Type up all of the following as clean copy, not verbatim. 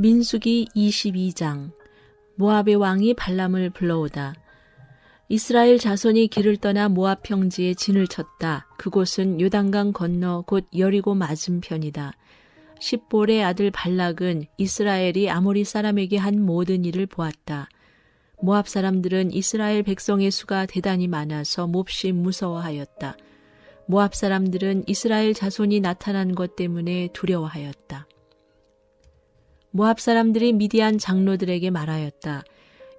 민수기 22장. 모압의 왕이 발람을 불러오다. 이스라엘 자손이 길을 떠나 모압 평지에 진을 쳤다. 그곳은 요단강 건너 곧 여리고 맞은편이다. 십볼의 아들 발락은 이스라엘이 아모리 사람에게 한 모든 일을 보았다. 모압 사람들은 이스라엘 백성의 수가 대단히 많아서 몹시 무서워하였다. 모압 사람들은 이스라엘 자손이 나타난 것 때문에 두려워하였다. 모압 사람들이 미디안 장로들에게 말하였다.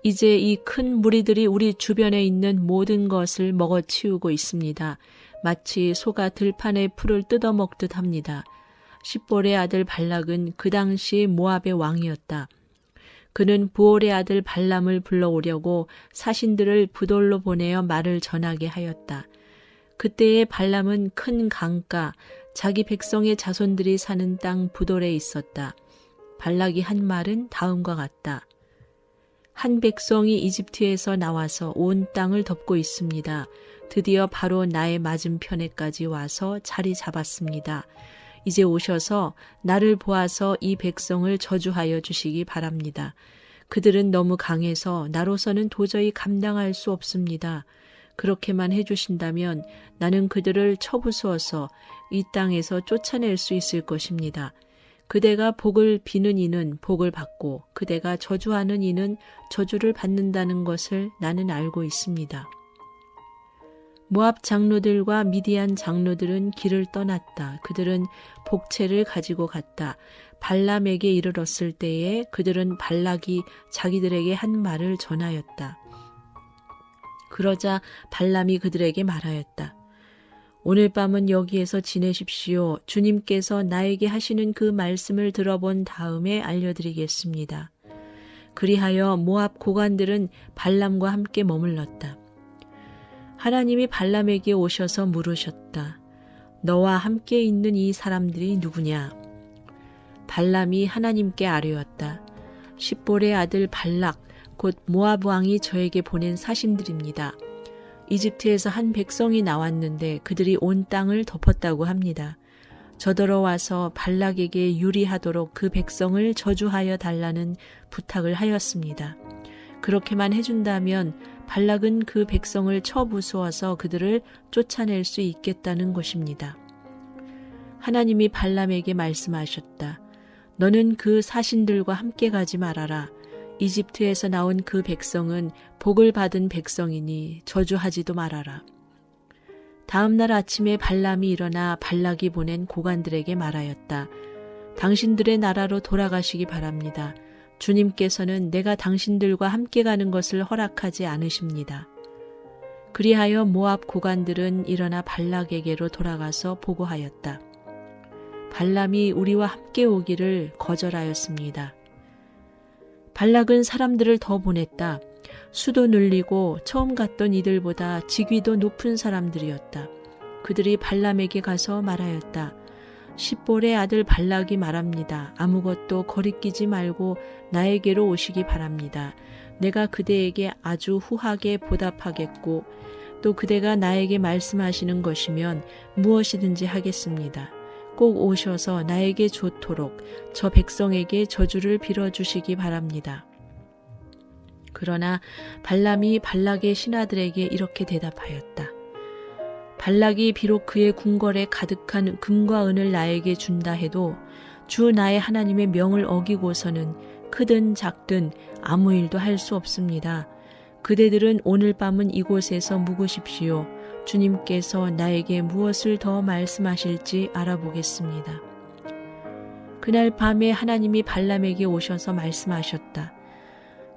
이제 이 큰 무리들이 우리 주변에 있는 모든 것을 먹어치우고 있습니다. 마치 소가 들판의 풀을 뜯어먹듯 합니다. 십볼의 아들 발락은 그 당시 모압의 왕이었다. 그는 부올의 아들 발람을 불러오려고 사신들을 부돌로 보내어 말을 전하게 하였다. 그때에 발람은 큰 강가, 자기 백성의 자손들이 사는 땅 부돌에 있었다. 발락이 한 말은 다음과 같다. 한 백성이 이집트에서 나와서 온 땅을 덮고 있습니다. 드디어 바로 나의 맞은편에까지 와서 자리 잡았습니다. 이제 오셔서 나를 보아서 이 백성을 저주하여 주시기 바랍니다. 그들은 너무 강해서 나로서는 도저히 감당할 수 없습니다. 그렇게만 해주신다면 나는 그들을 쳐부수어서 이 땅에서 쫓아낼 수 있을 것입니다. 그대가 복을 비는 이는 복을 받고 그대가 저주하는 이는 저주를 받는다는 것을 나는 알고 있습니다. 모압 장로들과 미디안 장로들은 길을 떠났다. 그들은 복채를 가지고 갔다. 발람에게 이르렀을 때에 그들은 발락이 자기들에게 한 말을 전하였다. 그러자 발람이 그들에게 말하였다. 오늘 밤은 여기에서 지내십시오. 주님께서 나에게 하시는 그 말씀을 들어본 다음에 알려드리겠습니다. 그리하여 모압 고관들은 발람과 함께 머물렀다. 하나님이 발람에게 오셔서 물으셨다. 너와 함께 있는 이 사람들이 누구냐? 발람이 하나님께 아뢰었다. 십볼의 아들 발락, 곧 모압 왕이 저에게 보낸 사신들입니다. 이집트에서 한 백성이 나왔는데 그들이 온 땅을 덮었다고 합니다. 저더러 와서 발락에게 유리하도록 그 백성을 저주하여 달라는 부탁을 하였습니다. 그렇게만 해준다면 발락은 그 백성을 쳐부수어서 그들을 쫓아낼 수 있겠다는 것입니다. 하나님이 발람에게 말씀하셨다. 너는 그 사신들과 함께 가지 말아라. 이집트에서 나온 그 백성은 복을 받은 백성이니 저주하지도 말아라. 다음 날 아침에 발람이 일어나 발락이 보낸 고관들에게 말하였다. 당신들의 나라로 돌아가시기 바랍니다. 주님께서는 내가 당신들과 함께 가는 것을 허락하지 않으십니다. 그리하여 모압 고관들은 일어나 발락에게로 돌아가서 보고하였다. 발람이 우리와 함께 오기를 거절하였습니다. 발락은 사람들을 더 보냈다. 수도 늘리고 처음 갔던 이들보다 직위도 높은 사람들이었다. 그들이 발람에게 가서 말하였다. 십볼의 아들 발락이 말합니다. 아무것도 거리끼지 말고 나에게로 오시기 바랍니다. 내가 그대에게 아주 후하게 보답하겠고 또 그대가 나에게 말씀하시는 것이면 무엇이든지 하겠습니다. 꼭 오셔서 나에게 좋도록 저 백성에게 저주를 빌어주시기 바랍니다. 그러나 발람이 발락의 신하들에게 이렇게 대답하였다. 발락이 비록 그의 궁궐에 가득한 금과 은을 나에게 준다 해도 주 나의 하나님의 명을 어기고서는 크든 작든 아무 일도 할 수 없습니다. 그대들은 오늘 밤은 이곳에서 묵으십시오. 주님께서 나에게 무엇을 더 말씀하실지 알아보겠습니다. 그날 밤에 하나님이 발람에게 오셔서 말씀하셨다.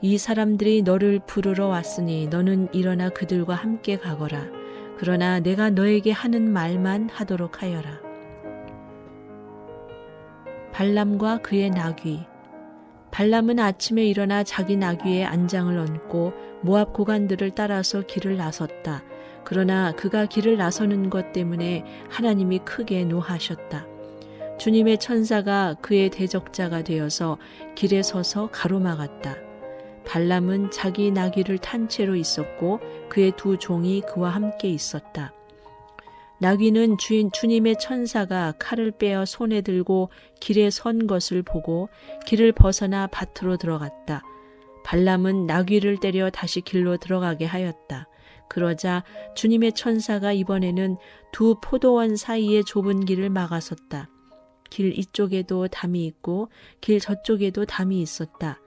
이 사람들이 너를 부르러 왔으니 너는 일어나 그들과 함께 가거라. 그러나 내가 너에게 하는 말만 하도록 하여라. 발람과 그의 나귀. 발람은 아침에 일어나 자기 나귀에 안장을 얹고 모압 고관들을 따라서 길을 나섰다. 그러나 그가 길을 나서는 것 때문에 하나님이 크게 노하셨다. 주님의 천사가 그의 대적자가 되어서 길에 서서 가로막았다. 발람은 자기 나귀를 탄 채로 있었고 그의 두 종이 그와 함께 있었다. 나귀는 주님의 천사가 칼을 빼어 손에 들고 길에 선 것을 보고 길을 벗어나 밭으로 들어갔다. 발람은 나귀를 때려 다시 길로 들어가게 하였다. 그러자 주님의 천사가 이번에는 두 포도원 사이의 좁은 길을 막아섰다. 길 이쪽에도 담이 있고 길 저쪽에도 담이 있었다.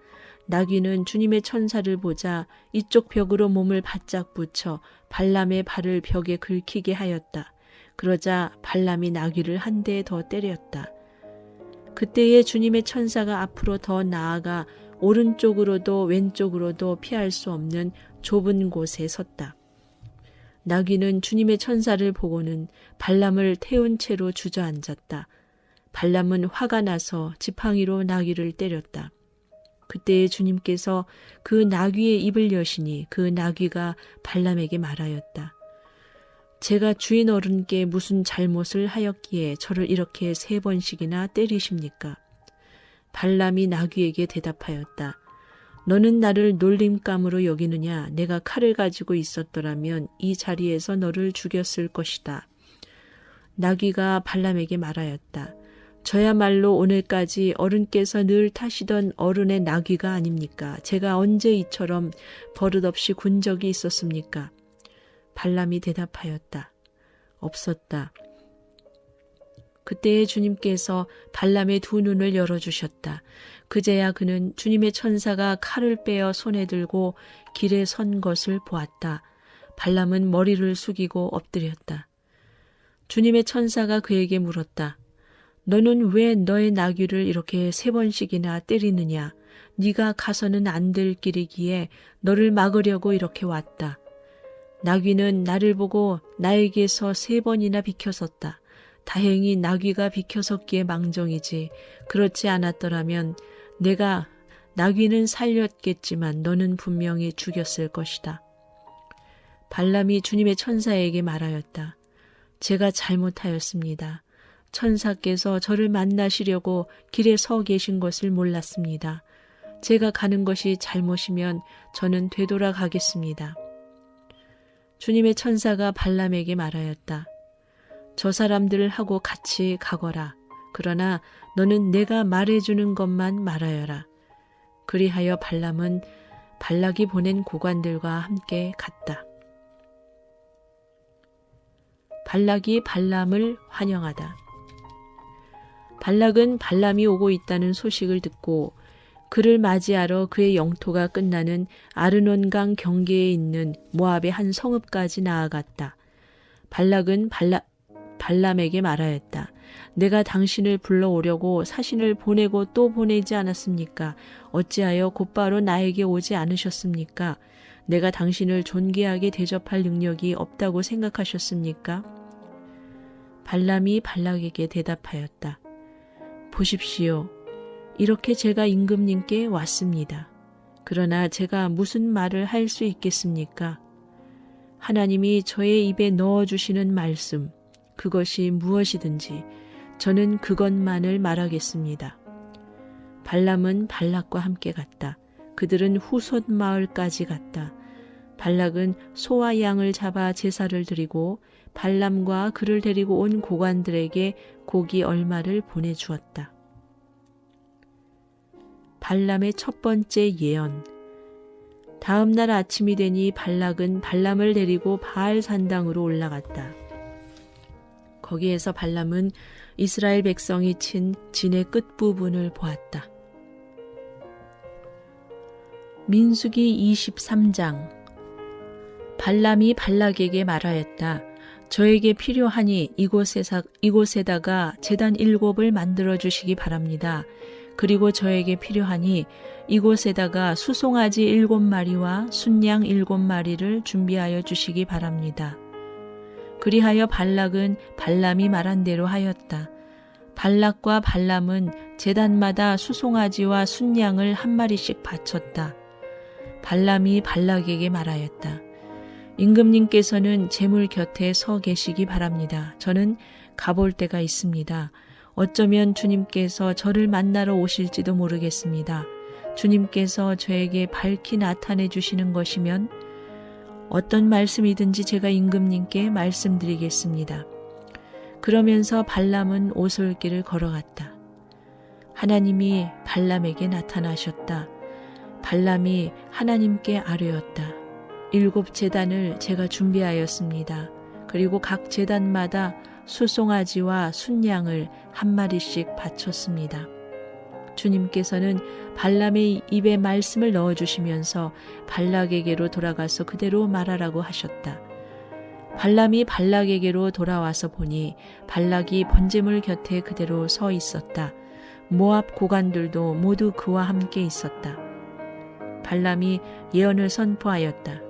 나귀는 주님의 천사를 보자 이쪽 벽으로 몸을 바짝 붙여 발람의 발을 벽에 긁히게 하였다. 그러자 발람이 나귀를 한 대 더 때렸다. 그때에 주님의 천사가 앞으로 더 나아가 오른쪽으로도 왼쪽으로도 피할 수 없는 좁은 곳에 섰다. 나귀는 주님의 천사를 보고는 발람을 태운 채로 주저앉았다. 발람은 화가 나서 지팡이로 나귀를 때렸다. 그때에 주님께서 그 나귀의 입을 여시니 그 나귀가 발람에게 말하였다. 제가 주인 어른께 무슨 잘못을 하였기에 저를 이렇게 3번씩이나 때리십니까? 발람이 나귀에게 대답하였다. 너는 나를 놀림감으로 여기느냐? 내가 칼을 가지고 있었더라면 이 자리에서 너를 죽였을 것이다. 나귀가 발람에게 말하였다. 저야말로 오늘까지 어른께서 늘 타시던 어른의 나귀가 아닙니까? 제가 언제 이처럼 버릇없이 군 적이 있었습니까? 발람이 대답하였다. 없었다. 그때에 주님께서 발람의 두 눈을 열어주셨다. 그제야 그는 주님의 천사가 칼을 빼어 손에 들고 길에 선 것을 보았다. 발람은 머리를 숙이고 엎드렸다. 주님의 천사가 그에게 물었다. 너는 왜 너의 나귀를 이렇게 3번씩이나 때리느냐? 네가 가서는 안 될 길이기에 너를 막으려고 이렇게 왔다. 나귀는 나를 보고 나에게서 3번이나 비켜섰다. 다행히 나귀가 비켜섰기에 망정이지. 그렇지 않았더라면 내가 나귀는 살렸겠지만 너는 분명히 죽였을 것이다. 발람이 주님의 천사에게 말하였다. 제가 잘못하였습니다. 천사께서 저를 만나시려고 길에 서 계신 것을 몰랐습니다. 제가 가는 것이 잘못이면 저는 되돌아가겠습니다. 주님의 천사가 발람에게 말하였다. 저 사람들하고 같이 가거라. 그러나 너는 내가 말해주는 것만 말하여라. 그리하여 발람은 발락이 보낸 고관들과 함께 갔다. 발락이 발람을 환영하다. 발락은 발람이 오고 있다는 소식을 듣고 그를 맞이하러 그의 영토가 끝나는 아르논강 경계에 있는 모압의 한 성읍까지 나아갔다. 발락은 발람에게 말하였다. 내가 당신을 불러오려고 사신을 보내고 또 보내지 않았습니까? 어찌하여 곧바로 나에게 오지 않으셨습니까? 내가 당신을 존귀하게 대접할 능력이 없다고 생각하셨습니까? 발람이 발락에게 대답하였다. 보십시오. 이렇게 제가 임금님께 왔습니다. 그러나 제가 무슨 말을 할 수 있겠습니까? 하나님이 저의 입에 넣어주시는 말씀, 그것이 무엇이든지 저는 그것만을 말하겠습니다. 발람은 발락과 함께 갔다. 그들은 후솥 마을까지 갔다. 발락은 소와 양을 잡아 제사를 드리고 발람과 그를 데리고 온 고관들에게 고기 얼마를 보내주었다. 발람의 첫 번째 예언. 다음 날 아침이 되니 발락은 발람을 데리고 바알 산당으로 올라갔다. 거기에서 발람은 이스라엘 백성이 친 진의 끝부분을 보았다. 민수기 23장. 발람이 발락에게 말하였다. 저에게 필요하니 이곳에다가 제단 7을 만들어 주시기 바랍니다. 그리고 저에게 필요하니 이곳에다가 수송아지 7마리와 순양 7마리를 준비하여 주시기 바랍니다. 그리하여 발락은 발람이 말한 대로 하였다. 발락과 발람은 제단마다 수송아지와 순양을 1마리씩 바쳤다. 발람이 발락에게 말하였다. 임금님께서는 제물 곁에 서 계시기 바랍니다. 저는 가볼 데가 있습니다. 어쩌면 주님께서 저를 만나러 오실지도 모르겠습니다. 주님께서 저에게 밝히 나타내 주시는 것이면 어떤 말씀이든지 제가 임금님께 말씀드리겠습니다. 그러면서 발람은 오솔길을 걸어갔다. 하나님이 발람에게 나타나셨다. 발람이 하나님께 아뢰었다. 7 제단을 제가 준비하였습니다. 그리고 각 제단마다 수송아지와 순양을 한 마리씩 바쳤습니다. 주님께서는 발람의 입에 말씀을 넣어주시면서 발락에게로 돌아가서 그대로 말하라고 하셨다. 발람이 발락에게로 돌아와서 보니 발락이 번제물 곁에 그대로 서 있었다. 모압 고관들도 모두 그와 함께 있었다. 발람이 예언을 선포하였다.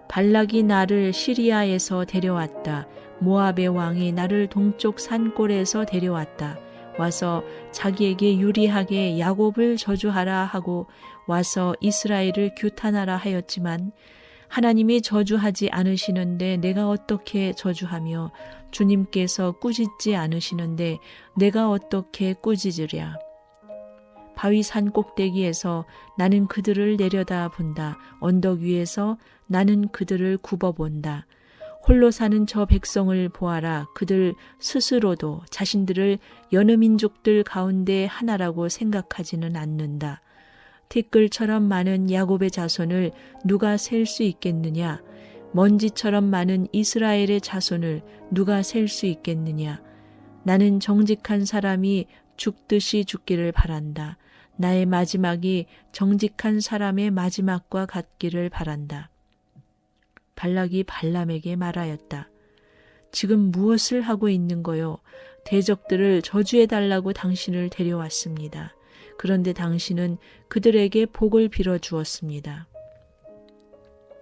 발락이 나를 시리아에서 데려왔다. 모압의 왕이 나를 동쪽 산골에서 데려왔다. 와서 자기에게 유리하게 야곱을 저주하라 하고 와서 이스라엘을 규탄하라 하였지만 하나님이 저주하지 않으시는데 내가 어떻게 저주하며 주님께서 꾸짖지 않으시는데 내가 어떻게 꾸짖으랴. 바위 산 꼭대기에서 나는 그들을 내려다 본다. 언덕 위에서 나는 그들을 굽어본다. 홀로 사는 저 백성을 보아라. 그들 스스로도 자신들을 여느 민족들 가운데 하나라고 생각하지는 않는다. 티끌처럼 많은 야곱의 자손을 누가 셀 수 있겠느냐? 먼지처럼 많은 이스라엘의 자손을 누가 셀 수 있겠느냐? 나는 정직한 사람이 죽듯이 죽기를 바란다. 나의 마지막이 정직한 사람의 마지막과 같기를 바란다. 발락이 발람에게 말하였다. 지금 무엇을 하고 있는 거요? 대적들을 저주해달라고 당신을 데려왔습니다. 그런데 당신은 그들에게 복을 빌어 주었습니다.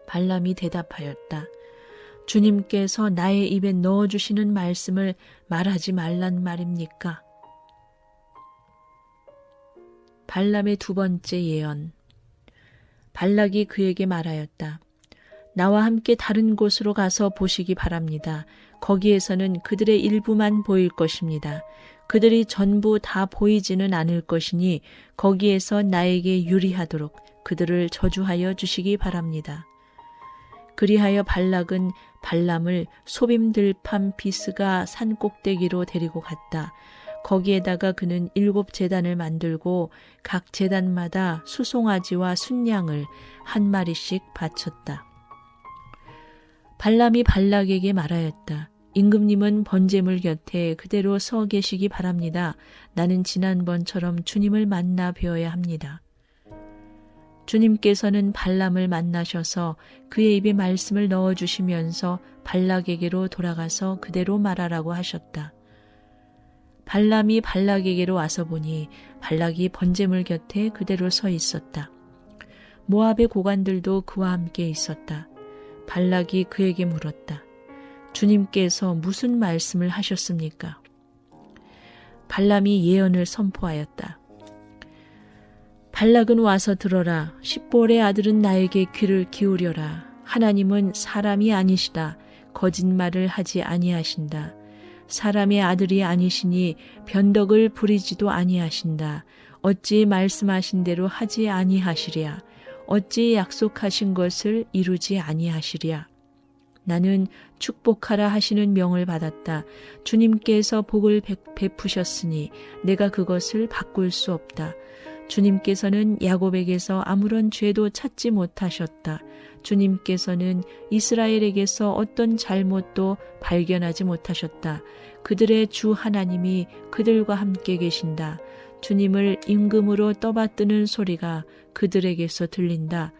발람이 대답하였다. 주님께서 나의 입에 넣어주시는 말씀을 말하지 말란 말입니까? 발람의 2번째 예언. 발락이 그에게 말하였다. 나와 함께 다른 곳으로 가서 보시기 바랍니다. 거기에서는 그들의 일부만 보일 것입니다. 그들이 전부 다 보이지는 않을 것이니 거기에서 나에게 유리하도록 그들을 저주하여 주시기 바랍니다. 그리하여 발락은 발람을 소빔 들판 비스가 산 꼭대기로 데리고 갔다. 거기에다가 그는 7 제단을 만들고 각 제단마다 수송아지와 순양을 한 마리씩 바쳤다. 발람이 발락에게 말하였다. 임금님은 번제물 곁에 그대로 서 계시기 바랍니다. 나는 지난번처럼 주님을 만나 뵈어야 합니다. 주님께서는 발람을 만나셔서 그의 입에 말씀을 넣어주시면서 발락에게로 돌아가서 그대로 말하라고 하셨다. 발람이 발락에게로 와서 보니 발락이 번제물 곁에 그대로 서 있었다. 모압의 고관들도 그와 함께 있었다. 발락이 그에게 물었다. 주님께서 무슨 말씀을 하셨습니까? 발람이 예언을 선포하였다. 발락은 와서 들어라. 십볼의 아들은 나에게 귀를 기울여라. 하나님은 사람이 아니시다. 거짓말을 하지 아니하신다. 사람의 아들이 아니시니 변덕을 부리지도 아니하신다. 어찌 말씀하신 대로 하지 아니하시랴. 어찌 약속하신 것을 이루지 아니하시랴. 나는 축복하라 하시는 명을 받았다. 주님께서 복을 베푸셨으니 내가 그것을 바꿀 수 없다. 주님께서는 야곱에게서 아무런 죄도 찾지 못하셨다. 주님께서는 이스라엘에게서 어떤 잘못도 발견하지 못하셨다. 그들의 주 하나님이 그들과 함께 계신다. 주님을 임금으로 떠받드는 소리가 그들에게서 들린다.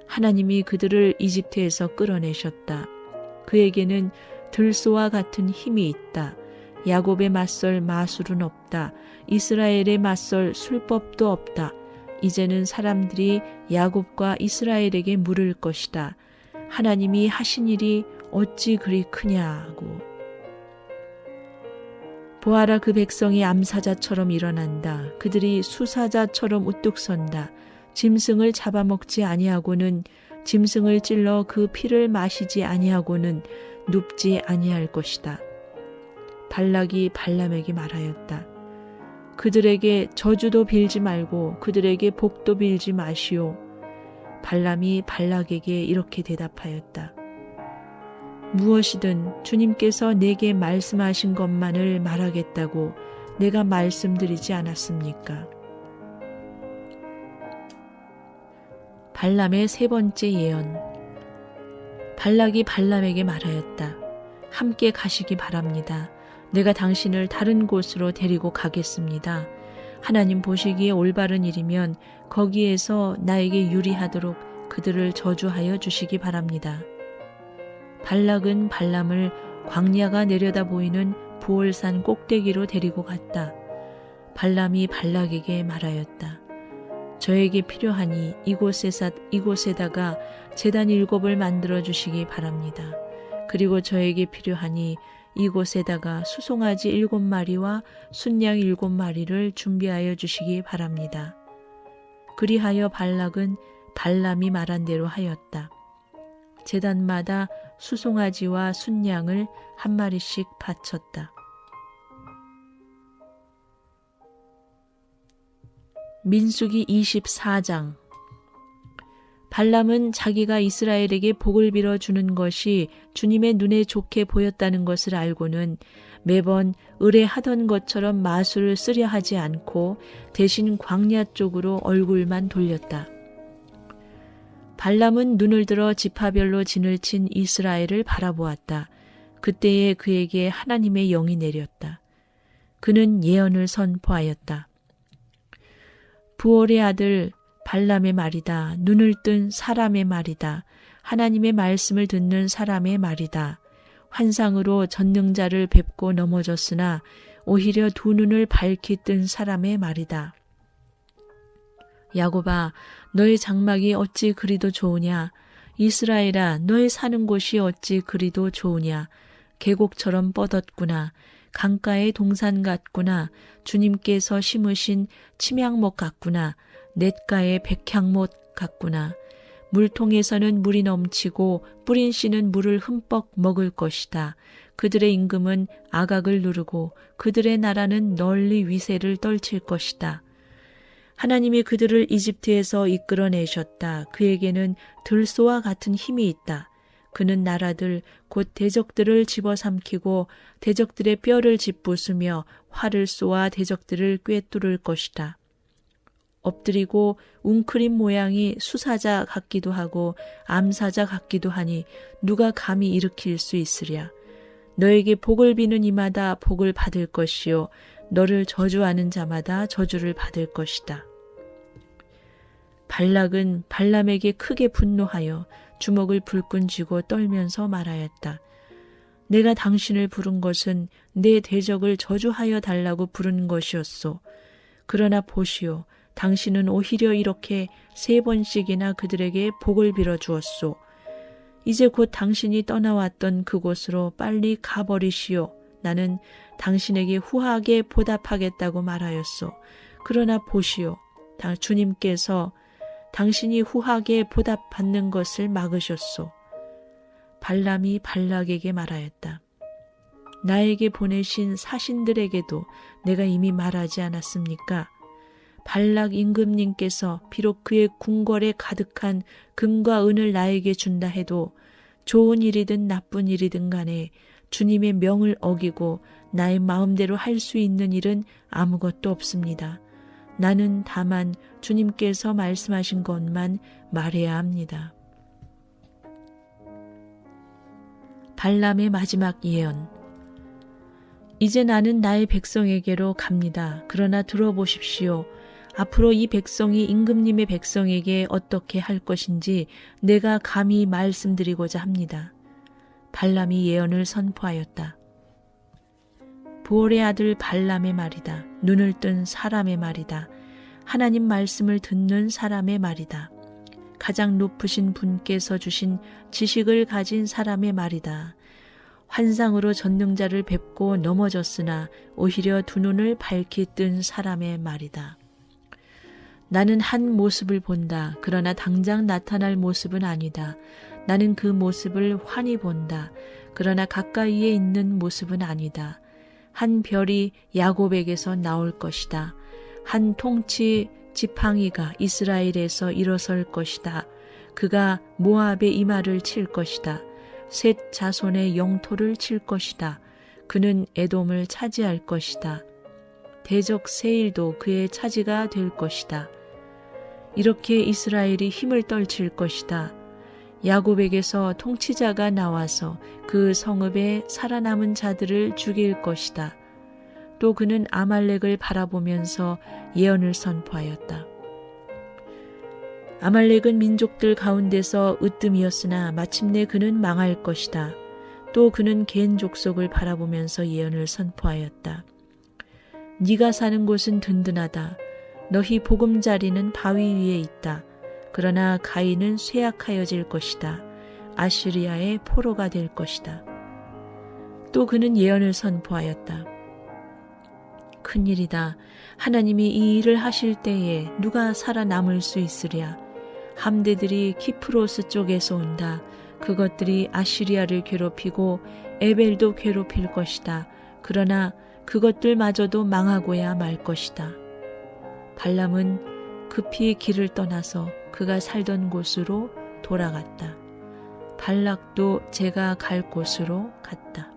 하나님이 그들을 이집트에서 끌어내셨다. 그에게는 들소와 같은 힘이 있다. 야곱에 맞설 마술은 없다. 이스라엘에 맞설 술법도 없다. 이제는 사람들이 야곱과 이스라엘에게 물을 것이다. 하나님이 하신 일이 어찌 그리 크냐고. 보아라, 그 백성이 암사자처럼 일어난다. 그들이 수사자처럼 우뚝 선다. 짐승을 잡아먹지 아니하고는 짐승을 찔러 그 피를 마시지 아니하고는 눕지 아니할 것이다. 발락이 발람에게 말하였다. 그들에게 저주도 빌지 말고 그들에게 복도 빌지 마시오. 발람이 발락에게 이렇게 대답하였다. 무엇이든 주님께서 내게 말씀하신 것만을 말하겠다고 내가 말씀드리지 않았습니까? 발람의 세 번째 예언. 발락이 발람에게 말하였다. 함께 가시기 바랍니다. 내가 당신을 다른 곳으로 데리고 가겠습니다. 하나님 보시기에 올바른 일이면 거기에서 나에게 유리하도록 그들을 저주하여 주시기 바랍니다. 발락은 발람을 광야가 내려다 보이는 부올산 꼭대기로 데리고 갔다. 발람이 발락에게 말하였다. 저에게 필요하니 이곳에다가 제단 7을 만들어 주시기 바랍니다. 그리고 저에게 필요하니 이곳에다가 수송아지 7마리와 순양 7마리를 준비하여 주시기 바랍니다. 그리하여 발락은 발람이 말한 대로 하였다. 제단마다 수송아지와 순양을 한 마리씩 바쳤다. 민수기 24장. 발람은 자기가 이스라엘에게 복을 빌어주는 것이 주님의 눈에 좋게 보였다는 것을 알고는 매번 의뢰하던 것처럼 마술을 쓰려 하지 않고 대신 광야 쪽으로 얼굴만 돌렸다. 발람은 눈을 들어 지파별로 진을 친 이스라엘을 바라보았다. 그때에 그에게 하나님의 영이 내렸다. 그는 예언을 선포하였다. 부올의 아들 발람의 말이다. 눈을 뜬 사람의 말이다. 하나님의 말씀을 듣는 사람의 말이다. 환상으로 전능자를 뵙고 넘어졌으나 오히려 두 눈을 밝히 뜬 사람의 말이다. 야곱아, 너의 장막이 어찌 그리도 좋으냐? 이스라엘아, 너의 사는 곳이 어찌 그리도 좋으냐? 계곡처럼 뻗었구나. 강가의 동산 같구나. 주님께서 심으신 침향목 같구나. 냇가의 백향못 같구나. 물통에서는 물이 넘치고 뿌린 씨는 물을 흠뻑 먹을 것이다. 그들의 임금은 아각을 누르고 그들의 나라는 널리 위세를 떨칠 것이다. 하나님이 그들을 이집트에서 이끌어내셨다. 그에게는 들소와 같은 힘이 있다. 그는 나라들 곧 대적들을 집어삼키고 대적들의 뼈를 짓부수며 활을 쏘아 대적들을 꿰뚫을 것이다. 엎드리고 웅크린 모양이 수사자 같기도 하고 암사자 같기도 하니 누가 감히 일으킬 수 있으랴. 너에게 복을 비는 이마다 복을 받을 것이요 너를 저주하는 자마다 저주를 받을 것이다. 발락은 발람에게 크게 분노하여 주먹을 불끈 쥐고 떨면서 말하였다. 내가 당신을 부른 것은 내 대적을 저주하여 달라고 부른 것이었소. 그러나 보시오. 당신은 오히려 이렇게 3번씩이나 그들에게 복을 빌어주었소. 이제 곧 당신이 떠나왔던 그곳으로 빨리 가버리시오. 나는 당신에게 후하게 보답하겠다고 말하였소. 그러나 보시오. 주님께서 당신이 후하게 보답받는 것을 막으셨소. 발람이 발락에게 말하였다. 나에게 보내신 사신들에게도 내가 이미 말하지 않았습니까? 발락 임금님께서 비록 그의 궁궐에 가득한 금과 은을 나에게 준다 해도 좋은 일이든 나쁜 일이든 간에 주님의 명을 어기고 나의 마음대로 할 수 있는 일은 아무것도 없습니다. 나는 다만 주님께서 말씀하신 것만 말해야 합니다. 발람의 마지막 예언. 이제 나는 나의 백성에게로 갑니다. 그러나 들어보십시오. 앞으로 이 백성이 임금님의 백성에게 어떻게 할 것인지 내가 감히 말씀드리고자 합니다. 발람이 예언을 선포하였다. 부올의 아들 발람의 말이다. 눈을 뜬 사람의 말이다. 하나님 말씀을 듣는 사람의 말이다. 가장 높으신 분께서 주신 지식을 가진 사람의 말이다. 환상으로 전능자를 뵙고 넘어졌으나 오히려 두 눈을 밝히 뜬 사람의 말이다. 나는 한 모습을 본다. 그러나 당장 나타날 모습은 아니다. 나는 그 모습을 환히 본다. 그러나 가까이에 있는 모습은 아니다. 한 별이 야곱에게서 나올 것이다. 한 통치 지팡이가 이스라엘에서 일어설 것이다. 그가 모압의 이마를 칠 것이다. 셋 자손의 영토를 칠 것이다. 그는 에돔을 차지할 것이다. 대적 세일도 그의 차지가 될 것이다. 이렇게 이스라엘이 힘을 떨칠 것이다. 야곱에게서 통치자가 나와서 그 성읍에 살아남은 자들을 죽일 것이다. 또 그는 아말렉을 바라보면서 예언을 선포하였다. 아말렉은 민족들 가운데서 으뜸이었으나 마침내 그는 망할 것이다. 또 그는 겐 족속을 바라보면서 예언을 선포하였다. 네가 사는 곳은 든든하다. 너희 보금자리는 바위 위에 있다. 그러나 가인은 쇠약하여질 것이다. 아시리아의 포로가 될 것이다. 또 그는 예언을 선포하였다. 큰일이다. 하나님이 이 일을 하실 때에 누가 살아남을 수 있으랴. 함대들이 키프로스 쪽에서 온다. 그것들이 아시리아를 괴롭히고 에벨도 괴롭힐 것이다. 그러나 그것들마저도 망하고야 말 것이다. 발람은 급히 길을 떠나서 그가 살던 곳으로 돌아갔다. 발락도 제가 갈 곳으로 갔다.